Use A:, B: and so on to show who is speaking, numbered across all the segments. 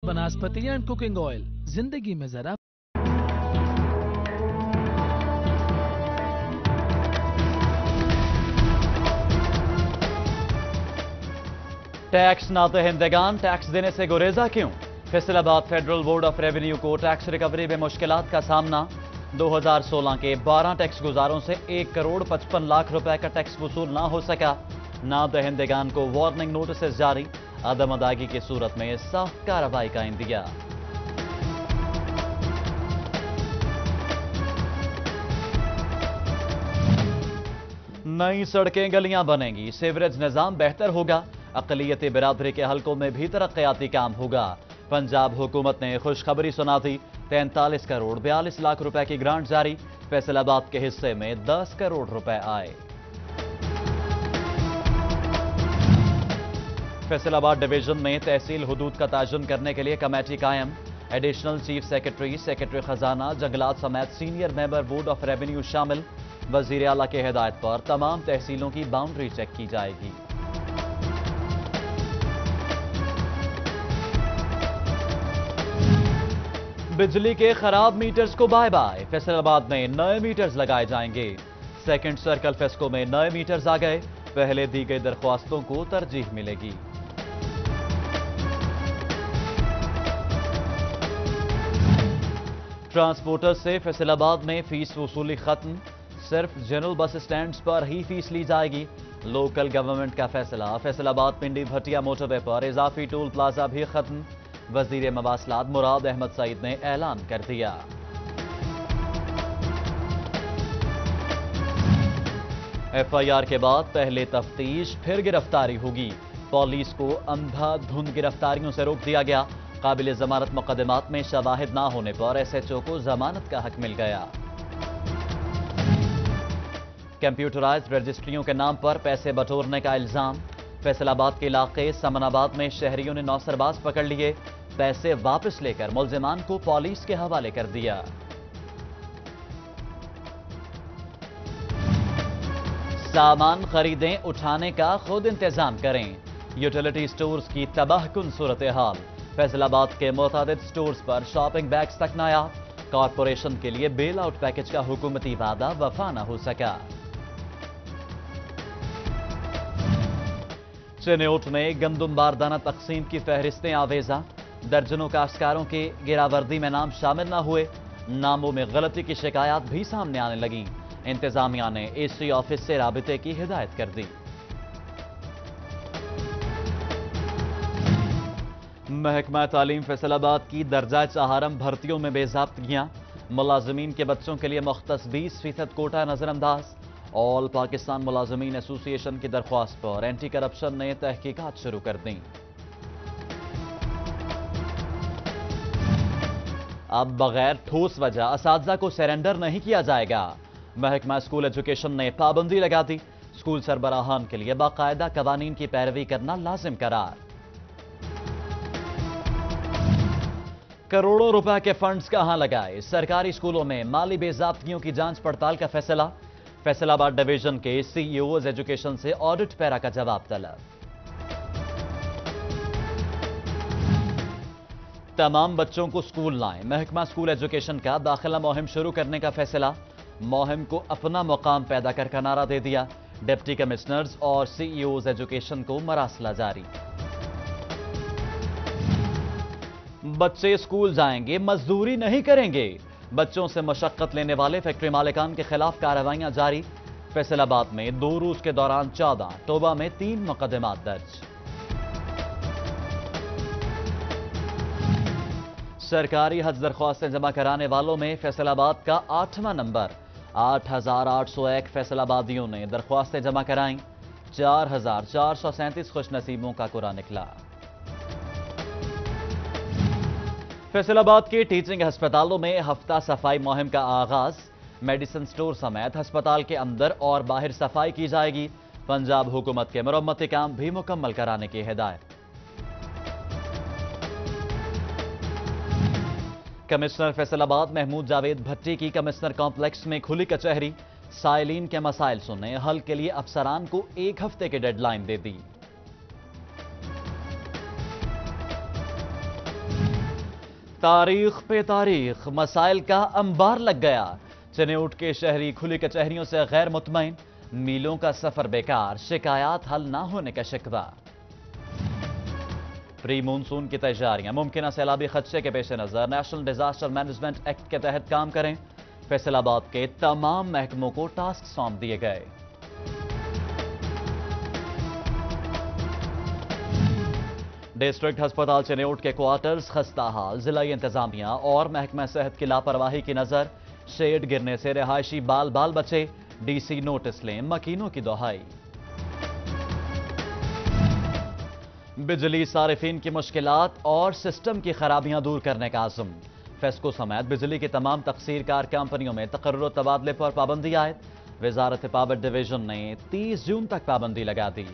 A: वनस्पति and cooking oil जिंदगी में जरा
B: टैक्स ना दहिंदगान टैक्स देने से गुरेजा क्यों? Faisalabad federal board of revenue को टैक्स रिकवरी में मुश्किलात का सामना। 2016 के 12 टैक्स गुजारों से 1 करोड़ 55 लाख रुपए का टैक्स वसूल ना हो सका। ना दहिंदगान को वार्निंग नोटिस जारी। अदम अदायगी की सूरत में सख्त कार्रवाई का इंदिया। नई सड़कें गलियां बनेंगी, सीवरेज निजाम बेहतर होगा। अक़लियती बिरादरी के हलकों में भी तरक्याती काम होगा। पंजाब हुकूमत ने खुशखबरी सुना दी। 43 करोड़ 42 लाख रुपए की ग्रांट जारी। फैसलाबाद के हिस्से में 10 करोड़ रुपए आए। फैसलाबाद डिवीजन में तहसील हुदूद का ताजुन करने के लिए कमेटी कायम। एडिशनल चीफ सेक्रेटरी, सेक्रेटरी खजाना, जंगलात समेत senior member board of revenue शामिल। वजीर आला की हिदायत पर तमाम तहसीलों की बाउंड्री चेक की जाएगी। बिजली के खराब मीटर्स को बाय बाय। फैसलाबाद में नए मीटर्स लगाए जाएंगे। सेकंड सर्कल फेस्को में नए मीटर्स आ गए। पहले दी गई दरख्वास्तों को तरजीह मिलेगी। ट्रांसपोर्टर से फैसलाबाद में फीस वसूली खत्म। सिर्फ जनरल बस स्टैंड्स पर ही फीस ली जाएगी। लोकल गवर्नमेंट का फैसला। फैसलाबाद पिंडी भटिया मोटरवे पर इजाफी टोल प्लाजा भी खत्म। वजीर मवासलात मुराद अहमद सईद ने ऐलान कर दिया। एफआईआर के बाद पहले तफ्तीश फिर गिरफ्तारी होगी। पुलिस को अंधाधुंध गिरफ्तारियों से रोक दिया गया। काबिल जमानत मुकदमात में शवाहिद ना होने पर एसएचओ को जमानत का हक मिल गया। कंप्यूटराइज्ड रजिस्ट्रियों के नाम पर पैसे बटोरने का इल्जाम। फैसलाबाद के इलाके समनाबाद में शहरियों ने नौसरबाज पकड़ लिए। पैसे वापस लेकर मुल्जिमान को पुलिस के हवाले कर दिया। सामान खरीदें, उठाने का खुद इंतजाम करें। यूटिलिटी स्टोर्स की तबाहकुन सूरत हाल। फैसलाबाद के मुतादिद स्टोर्स पर शॉपिंग बैग्स तक नायाब। कॉरपोरेशन के लिए बेल आउट पैकेज का हुकूमती वादा वफा न हो सका। चिन्योट में गंदुम बारदाना तकसीम की फहरिस्तें आवेजा। दर्जनों काश्तकारों के गिरावर्दी में नाम शामिल न हुए। नामों में गलती की शिकायत भी सामने आने लगी। इंतजामिया ने एसी ऑफिस से राबिते की हिदायत कर दी। महकमा तालीम फैसलाबाद की दर्जा चहारम भर्तियों में बेज़ाब्तगियां। मुलाजमीन के बच्चों के लिए मुख्तस 20% कोटा नजरअंदाज। ऑल पाकिस्तान मुलाजमीन एसोसिएशन की दरख्वास्त पर एंटी करप्शन ने तहकीकात शुरू कर दी। अब बगैर ठोस वजह असातिज़ा को सरेंडर नहीं किया जाएगा। महकमा स्कूल एजुकेशन ने पाबंदी लगा दी। स्कूल सरबराहान के लिए बाकायदा कवानीन की पैरवी करना लाजिम करार। करोड़ों रुपए के फंड्स कहां लगाए? सरकारी स्कूलों में माली बेज़ाब्तियों की जांच पड़ताल का फैसला। फैसलाबाद डिवीजन के सीईओ एजुकेशन से ऑडिट पैरा का जवाब तलब। तमाम बच्चों को स्कूल लाएं। महकमा स्कूल एजुकेशन का दाखिला मुहिम शुरू करने का फैसला। मुहिम को अपना मुकाम पैदा कर का नारा दे दिया। डिप्टी कमिश्नर्स और सीईओ एजुकेशन को मरासला जारी। बच्चे स्कूल जाएंगे, मजदूरी नहीं करेंगे। बच्चों से मशक्कत लेने वाले फैक्ट्री मालिकान के खिलाफ कार्रवाइयां जारी। फैसलाबाद में 2 रोज के दौरान 14, टोबा में 3 मुकदमात दर्ज। सरकारी हज दरख्वास्तें जमा कराने वालों में फैसलाबाद का 8वां नंबर। 8,801 फैसलाबादियों ने दरख्वास्तें जमा कराईं। 4,437 खुशनसीबों का कुरा निकला। फैसलाबाद के टीचिंग अस्पतालों में हफ्ता सफाई मुहिम का आगाज। मेडिसिन स्टोर समेत अस्पताल के अंदर और बाहर सफाई की जाएगी। पंजाब हुकूमत के मरम्मती काम भी मुकम्मल कराने की हिदायत। कमिश्नर फैसलाबाद महमूद जावेद भट्टी की कमिश्नर कॉम्प्लेक्स में खुली कचहरी। साइलिन के मसाइल सुनने, हल के लिए अफसरान को 1 हफ्ते की डेडलाइन दे दी। तारीख पे तारीख मसाइल का अंबार लग गया। चनेउट के शहरी खुली कचहरियों से गैर मुतमईन, मीलों का सफर बेकार, शिकायत हल ना होने का शिकवा। प्री मानसून की तैयारियां, मुमकिन सैलाबी खदशे के पेश नजर नेशनल डिजास्टर मैनेजमेंट एक्ट के तहत काम करें। फैसलाबाद के तमाम महकमों को टास्क सौंप दिए गए। डिस्ट्रिक्ट अस्पताल चनेउट के क्वार्टर्स खस्ता हाल, जिलाई इंतजामिया और महकमा सेहत की लापरवाही की नजर। शेड गिरने से रिहायशी बाल बाल बचे, डीसी नोटिस लें, मकीनों की दोहाई। बिजली सारिफिन की मुश्किलात और सिस्टम की खराबियां दूर करने का आज़म। फेस्को समेत बिजली की तमाम तकसीरकार कंपनियों में तकर्रुर तबादले पर पाबंदी आयद। वजारत पावर डिवीजन ने 30 जून तक पाबंदी लगा दी।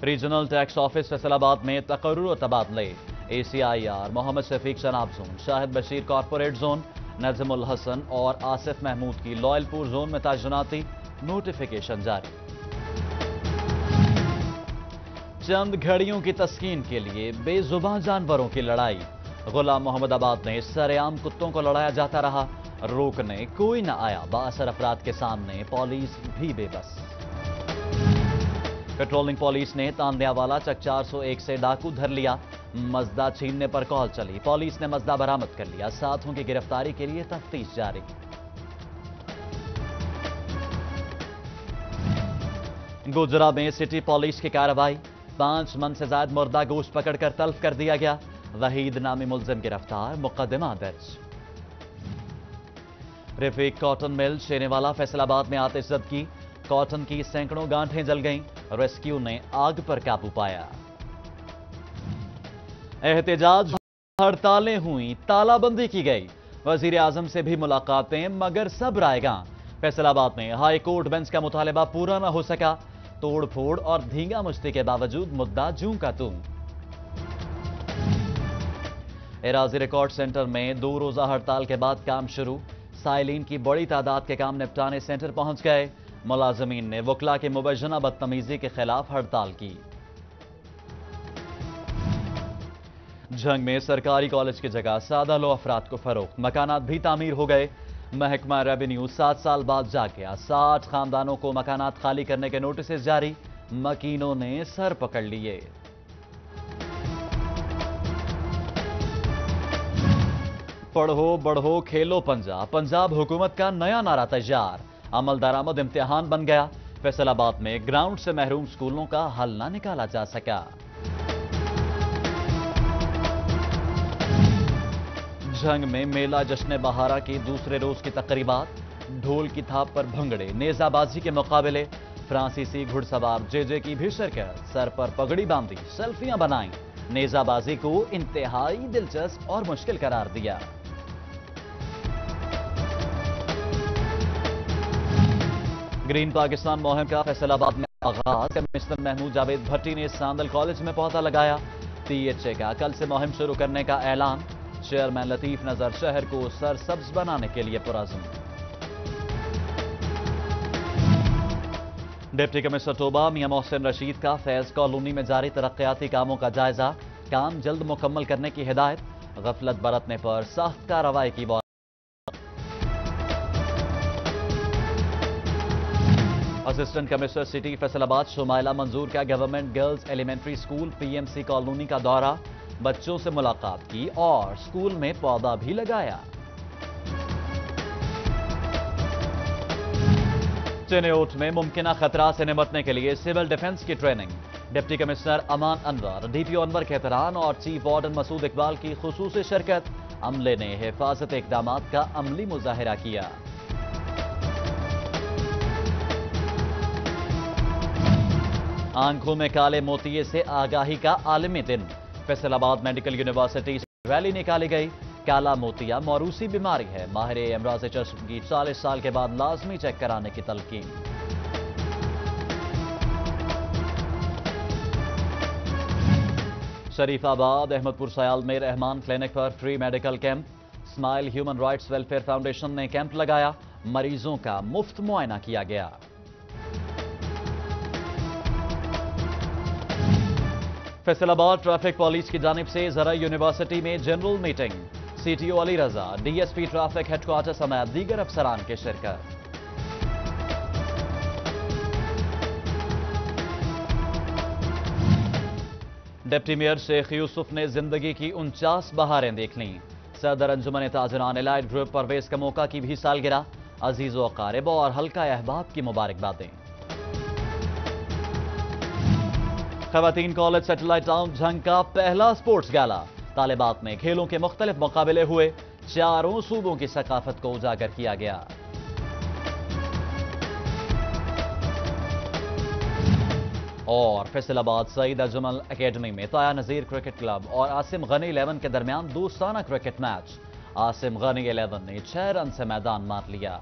B: रीजनल टैक्स ऑफिस फैसलाबाद में तकर्रुर तबादले। ACIR Mohammad Shafiq Chenab zone, Shahid Bashir corporate zone, Najmul Hasan और आसिफ महमूद की लॉयलपुर जोन में तैनाती, नोटिफिकेशन जारी। चंद घड़ियों की तस्कीन के लिए बेजुबान जानवरों की लड़ाई। गुलाम मोहम्मदाबाद में सरेआम कुत्तों को लड़ाया जाता रहा, रोकने कोई न आया, बाअसर अफराद के सामने पुलिस भी बेबस। पेट्रोलिंग पुलिस ने तांदियावाला चक 401 से डाकू धर लिया, मजदा छीनने पर कॉल चली, पुलिस ने मजदा बरामद कर लिया, साथियों की गिरफ्तारी के लिए तफ्तीश जारी। गुजरा में सिटी पुलिस की कार्रवाई, 5 मन से ज्यादा मुर्दा गोश्त पकड़कर तल्फ कर दिया गया, वहीद नामी मुलजिम गिरफ्तार, मुकदमा दर्ज। रफीक कॉटन मिल शेनेवाला फैसलाबाद में आतिशज़द की, कॉटन की सैकड़ों गांठें जल गईं, रेस्क्यू ने आग पर काबू पाया। एहतजाज, हड़तालें हुई, तालाबंदी की गई, वजीर आजम से भी मुलाकातें मगर सब रायगां। फैसलाबाद में हाई कोर्ट बेंच का मुतालबा पूरा न हो सका, तोड़ फोड़ और धींगा मुश्ती के बावजूद मुद्दा जूं का तूं। एराजी रिकॉर्ड सेंटर में 2 रोजा हड़ताल के बाद काम शुरू, साइलिन की बड़ी तादाद के काम निपटाने सेंटर पहुंच गए। मुलाजमीन ने वकला के मुबैना बदतमीजी के खिलाफ हड़ताल की। जंग में सरकारी कॉलेज की जगह सादा लो अफराद को फरोख्त, मकानात भी तामीर हो गए। महकमा रेवेन्यू 7 साल बाद जाग गया, 60 खानदानों को मकानात खाली करने के नोटिस जारी, मकीनों ने सर पकड़ लिए। पढ़ो बढ़ो खेलो पंजाब, पंजाब हुकूमत का नया नारा तैयार, अमल दरामद इम्तिहान बन गया। फैसलाबाद में ग्राउंड से महरूम स्कूलों का हल ना निकाला जा सका। जंग में मेला जश्न बहारा की दूसरे रोज की तकरीबात, ढोल की थाप पर भंगड़े, नेजाबाजी के मुकाबले, फ्रांसीसी घुड़सवार जेजे की भी शिरकत, सर पर पगड़ी बांधी, सेल्फियां बनाई, नेजाबाजी को इंतहाई दिलचस्प और मुश्किल करार दिया। ग्रीन पाकिस्तान मुहिम का फैसलाबाद में आगाज, कमिश्नर महमूद जावेद भट्टी ने सांदल कॉलेज में पौधा लगाया। THA का कल से मुहिम शुरू करने का ऐलान, चेयरमैन लतीफ नजर शहर को सरसब्ज बनाने के लिए पुरअज़्म। डिप्टी कमिश्नर तोबा मियां मोहसिन रशीद का फैज कॉलोनी में जारी तरक्याती कामों का जायजा, काम जल्द मुकम्मल करने की हिदायत, गफलत बरतने पर सख्त कार्रवाई की बात। Assistant commissioner city Faisalabad Shumaila Manzoor का government girls elementary school PMC colony का दौरा, बच्चों से मुलाकात की और स्कूल में पौधा भी लगाया। चनेउट में मुमकिन खतरा से निपटने के लिए सिविल डिफेंस की ट्रेनिंग, डिप्टी कमिश्नर अमान अनवर, DPO अनवर खेतरान और चीफ वार्डन मसूद इकबाल की खुसूसी शिरकत, अमले ने हिफाजत इकदामात का अमली मुजाहिरा किया। आंखों में काले मोतिये से आगाही का आलमी दिन, फैसलाबाद मेडिकल यूनिवर्सिटी से रैली निकाली गई, काला मोतिया मौरूसी बीमारी है, माहिर अमराज चश्म की 40 साल के बाद लाजमी चेक कराने की तलकीन। शरीफाबाद अहमदपुर सयाल में रहमान क्लिनिक पर free medical camp, smile human rights welfare foundation ने कैंप लगाया, मरीजों का मुफ्त मुआयना किया गया। फैसल आबाद ट्रैफिक पुलिस की जानिब से ज़रा यूनिवर्सिटी में जनरल मीटिंग, CTO अली रजा, DSP ट्रैफिक हेडक्वार्टर समेत दीगर अफसरान की शिरकत। डिप्टी मेयर शेख यूसुफ ने जिंदगी की 49 बहारें देख लीं। सदर अंजुमन ताजरान एलाइड ग्रुप परवेज का मौका की भी सालगिरह, अजीज व क़ारिब और हल्का अहबाब की मुबारकबादें। खवातीन कॉलेज सैटेलाइट टाउन झंग का पहला स्पोर्ट्स गाला, तालिबात में खेलों के मुख्तलिफ मुकाबले हुए, चारों सूबों की सकाफत को उजागर किया गया। और फैसलाबाद सईद अजमल एकेडमी में ताया नजीर क्रिकेट क्लब और आसिम गनी 11 के दरमियान दोस्ताना क्रिकेट मैच। आसिम गनी 11 ने 6 रन से मैदान मार लिया।